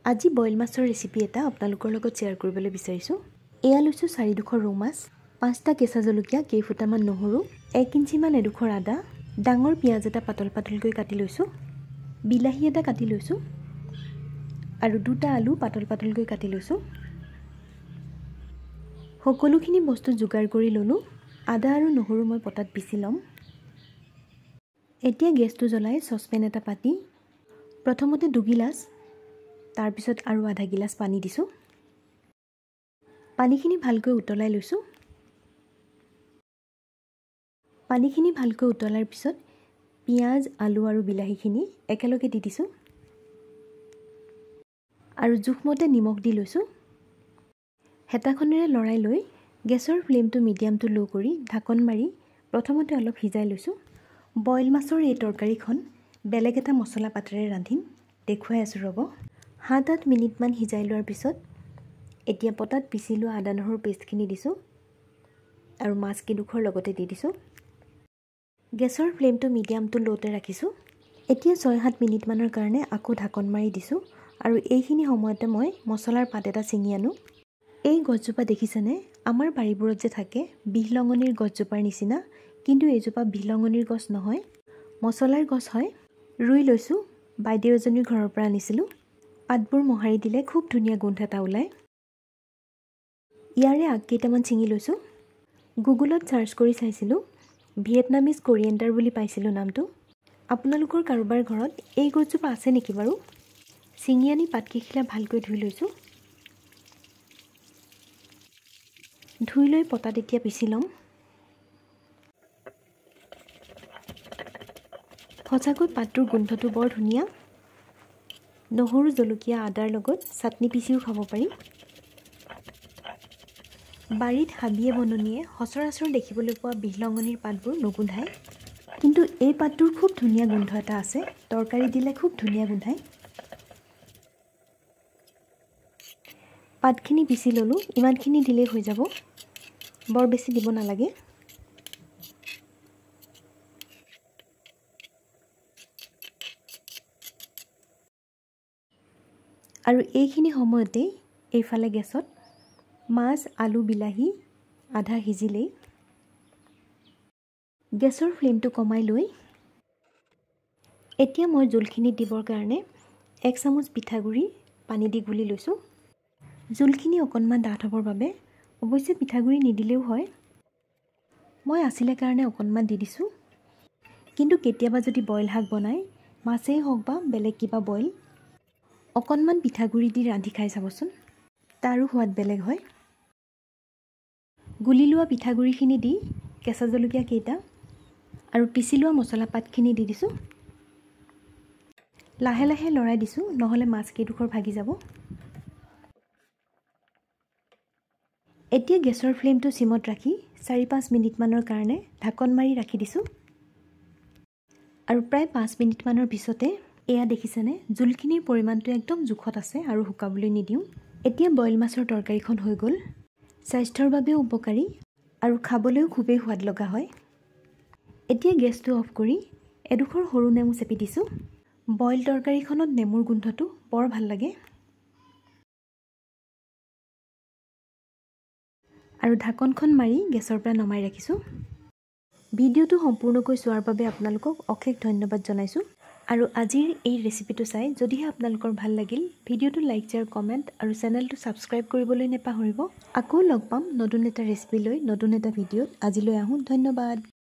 আজি বইল মাছৰ ৰেচিপি এটা আপোনালোকৰ লগত শ্বেয়াৰ কৰিবলৈ বিচাৰিছোঁ। এয়া লৈছোঁ 4 ৰৌ মাছ, 5টা কেঁচা জলকীয়া, কেইফুটামান নহৰু, 1 ইঞ্চিমান এডোখৰ আদা, ডাঙৰ পিঁয়াজ এটা পাতল পাতলকৈ কাটি লৈছোঁ, বিলাহী এটা কাটি লৈছোঁ আৰু 2টা আলু পাতল পাতলকৈ কাটি লৈছোঁ। সকলোখিনি বস্তু যোগাৰ কৰি ল'লোঁ। আদা আৰু নহৰু মই পটাত পিচি ল'ম। এতিয়া গেছটো জ্বলাই চচপেন এটা পাতি প্ৰথমতে 2 গিলাচ, তাৰপিছত আৰু আধা গিলাচ পানী দিছোঁ। পানীখিনি ভালকৈ উতলাই লৈছোঁ। পানীখিনি ভালকৈ উতলাৰ পিছত পিঁয়াজ, আলু আৰু বিলাহীখিনি একেলগে দি দিছোঁ আৰু জোখমতে নিমখ দি লৈছোঁ। হেতাখনেৰে লৰাই লৈ গেছৰ ফ্লেমটো মিডিয়াম টু ল' কৰি ঢাকন মাৰি প্ৰথমতে অলপ সিজাই লৈছোঁ। বইল মাছৰ এই তৰকাৰীখন বেলেগ এটা মছলা পাতেৰে ৰান্ধিম, দেখুৱাই আছোঁ ৰ'ব। 7-8 মিনিটমান সিজাই লোৱাৰ পিছত এতিয়া পটাত পিচি লোৱা আদা নহৰু পেষ্টখিনি দিছোঁ আৰু মাছকেইডোখৰ লগতে দি দিছোঁ। গেছৰ ফ্লেমটো মিডিয়াম টু ল'তে ৰাখিছোঁ। এতিয়া 6-7 মিনিটমানৰ কাৰণে আকৌ ঢাকন মাৰি দিছোঁ আৰু এইখিনি সময়তে মই মছলাৰ পাত এটা ছিঙি আনোঁ। এই গছজোপা দেখিছেনে? আমাৰ বাৰীবোৰত যে থাকে বিহলঙনিৰ গছজোপাৰ নিচিনা, কিন্তু এইজোপা বিহলঙনিৰ গছ নহয়, মছলাৰ গছ হয়। ৰুই লৈছোঁ, বাইদেউ এজনীৰ ঘৰৰ পৰা আনিছিলোঁ। পাতবোৰ মোহাৰি দিলে খুব ধুনীয়া গোন্ধ এটা ওলায়। ইয়াৰে আগ কেইটামান ছিঙি লৈছোঁ। গুগলত চাৰ্চ কৰি চাইছিলোঁ, ভিয়েটনামিজ কৰিয়েণ্ডাৰ বুলি পাইছিলোঁ নামটো। আপোনালোকৰ কাৰোবাৰ ঘৰত এই গছজোপা আছে নেকি বাৰু? ছিঙি আনি পাতকেইখিলা ভালকৈ ধুই লৈছোঁ। ধুই লৈ পটাত এতিয়া পিচি ল'ম। সঁচাকৈ পাতটোৰ গোন্ধটো বৰ ধুনীয়া। নহৰু, জলকীয়া, আদাৰ লগত চাটনি পিচিও খাব পাৰি। বাৰীত হাবিয়ে বননিয়ে সচৰাচৰ দেখিবলৈ পোৱা বিহলঙনিৰ পাতবোৰ নুগোন্ধায়, কিন্তু এই পাতটোৰ খুব ধুনীয়া গোন্ধ এটা আছে। তৰকাৰী দিলে খুব ধুনীয়া গোন্ধায়। পাতখিনি পিচি ল'লোঁ। ইমানখিনি দিলেই হৈ যাব, বৰ বেছি দিব নালাগে। আৰু এইখিনি সময়তেই এইফালে গেছত মাছ, আলু, বিলাহী আধা সিজিলেই গেছৰ ফ্লেমটো কমাই লৈ এতিয়া মই জোলখিনিত দিবৰ কাৰণে 1 চামুচ পিঠাগুড়ি পানী দি গুলি লৈছোঁ। জোলখিনি অকণমান ডাঠ হ'বৰ বাবে অৱশ্যে পিঠাগুড়ি নিদিলেও হয়। মই আছিলে কাৰণে অকণমান দি দিছোঁ, কিন্তু কেতিয়াবা যদি বইল শাক বনায়, মাছেই হওক বা বেলেগ কিবা বইল, অকণমান পিঠাগুড়ি দি ৰান্ধি খাই চাবচোন, তাৰো সোৱাদ বেলেগ হয়। গুলি লোৱা পিঠাগুড়িখিনি দি কেঁচা জলকীয়া কেইটা আৰু পিচি লোৱা মছলা পাতখিনি দি দিছোঁ। লাহে লাহে লৰাই দিছোঁ, নহ'লে মাছকেইডোখৰ ভাগি যাব। এতিয়া গেছৰ ফ্লেমটো চিমত ৰাখি 4-5 মিনিটমানৰ কাৰণে ঢাকন মাৰি ৰাখি দিছোঁ আৰু প্ৰায় 5 মিনিটমানৰ পিছতে এয়া দেখিছেনে, জোলখিনিৰ পৰিমাণটো একদম জোখত আছে আৰু শুকাবলৈ নিদিওঁ। এতিয়া বইল মাছৰ তৰকাৰীখন হৈ গ'ল। স্বাস্থ্যৰ বাবেও উপকাৰী আৰু খাবলৈও খুবেই সোৱাদ লগা হয়। এতিয়া গেছটো অফ কৰি এডোখৰ সৰু নেমু চেপি দিছোঁ। বইল তৰকাৰীখনত নেমুৰ গোন্ধটো বৰ ভাল লাগে। আৰু ঢাকনখন মাৰি গেছৰ পৰা নমাই ৰাখিছোঁ। ভিডিঅ'টো সম্পূৰ্ণকৈ চোৱাৰ বাবে আপোনালোকক অশেষ ধন্যবাদ জনাইছোঁ। আৰু আজিৰ এই ৰেচিপিটো চাই যদিহে আপোনালোকৰ ভাল লাগিল, ভিডিঅ'টো লাইক, শ্বেয়াৰ, কমেণ্ট আৰু চেনেলটো ছাবস্ক্ৰাইব কৰিবলৈ নাপাহৰিব। আকৌ লগ পাম নতুন এটা ৰেচিপি লৈ, নতুন এটা ভিডিঅ'ত। আজিলৈ আহোঁ, ধন্যবাদ।